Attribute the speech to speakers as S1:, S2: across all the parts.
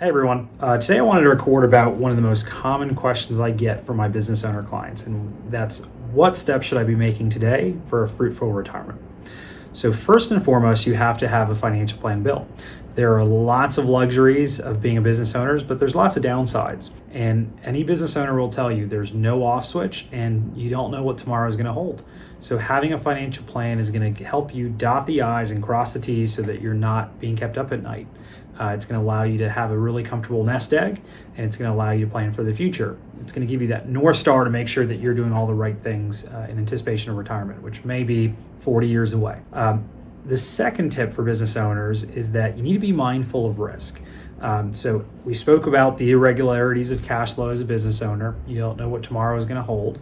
S1: Hey everyone. Today I wanted to record about one of the most common questions I get from my business owner clients, and that's what steps should I be making today for a fruitful retirement? So first and foremost, you have to have a financial plan built. There are lots of luxuries of being a business owner, but there's lots of downsides. And any business owner will tell you there's no off switch and you don't know what tomorrow is going to hold. So having a financial plan is going to help you dot the I's and cross the T's so that you're not being kept up at night. It's going to allow you to have a really comfortable nest egg, and it's going to allow you to plan for the future. It's going to give you that North Star to make sure that you're doing all the right things in anticipation of retirement, which may be 40 years away. The second tip for business owners is that you need to be mindful of risk. So we spoke about the irregularities of cash flow as a business owner. You don't know what tomorrow is going to hold.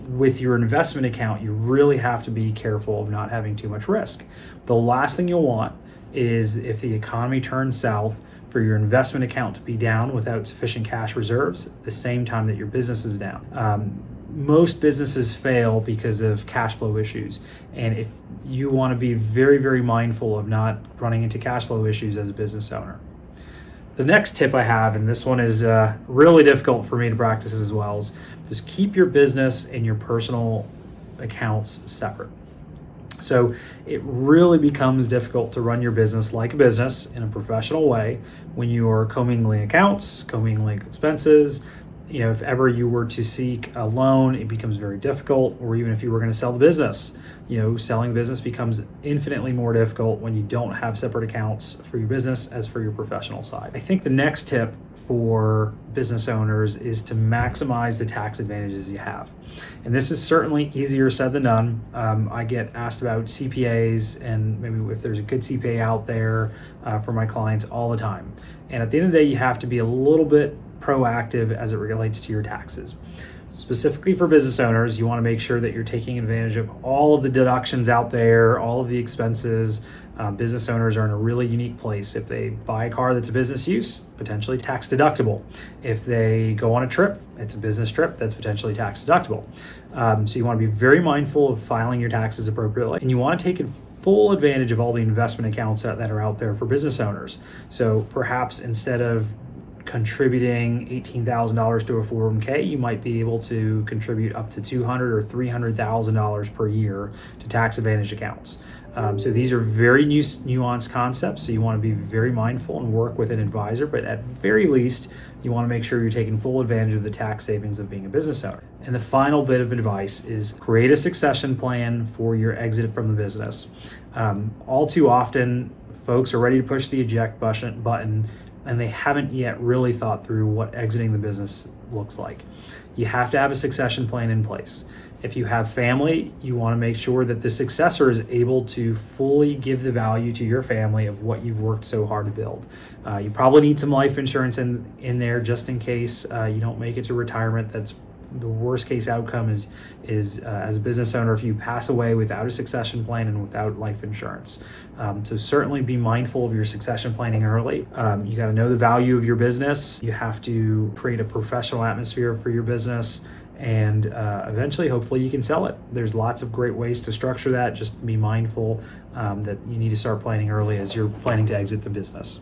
S1: With your investment account, you really have to be careful of not having too much risk. The last thing you'll want is if the economy turns south, for your investment account to be down without sufficient cash reserves at the same time that your business is down. Most businesses fail because of cash flow issues. And if you want to be very, very mindful of not running into cash flow issues as a business owner. The next tip I have, and this one is really difficult for me to practice as well, is just keep your business and your personal accounts separate. So it really becomes difficult to run your business like a business in a professional way when you are commingling accounts, commingling expenses. If ever you were to seek a loan, it becomes very difficult, or even if you were going to sell the business, selling the business becomes infinitely more difficult when you don't have separate accounts for your business as for your professional side. I think the next tip for business owners is to maximize the tax advantages you have. And this is certainly easier said than done. I get asked about CPAs and maybe if there's a good CPA out there for my clients all the time. And at the end of the day, you have to be a little bit proactive as it relates to your taxes. Specifically for business owners, you want to make sure that you're taking advantage of all of the deductions out there, all of the expenses. Business owners are in a really unique place. If they buy a car that's a business use, potentially tax deductible. If they go on a trip, it's a business trip that's potentially tax deductible. So you want to be very mindful of filing your taxes appropriately, and you want to take full advantage of all the investment accounts that are out there for business owners. So perhaps instead of contributing $18,000 to a 401k, you might be able to contribute up to $200,000 or $300,000 per year to tax advantage accounts. So these are very nuanced concepts, so you want to be very mindful and work with an advisor, but at very least, you want to make sure you're taking full advantage of the tax savings of being a business owner. And the final bit of advice is create a succession plan for your exit from the business. All too often, folks are ready to push the eject button and they haven't yet really thought through what exiting the business looks like. You have to have a succession plan in place. If you have family, you want to make sure that the successor is able to fully give the value to your family of what you've worked so hard to build. You probably need some life insurance in there just in case you don't make it to retirement. That's the worst case outcome is as a business owner if you pass away without a succession plan and without life insurance. So certainly be mindful of your succession planning early. You got to know the value of your business. You have to create a professional atmosphere for your business, and eventually, hopefully, you can sell it. There's lots of great ways to structure that. Just be mindful that you need to start planning early as you're planning to exit the business.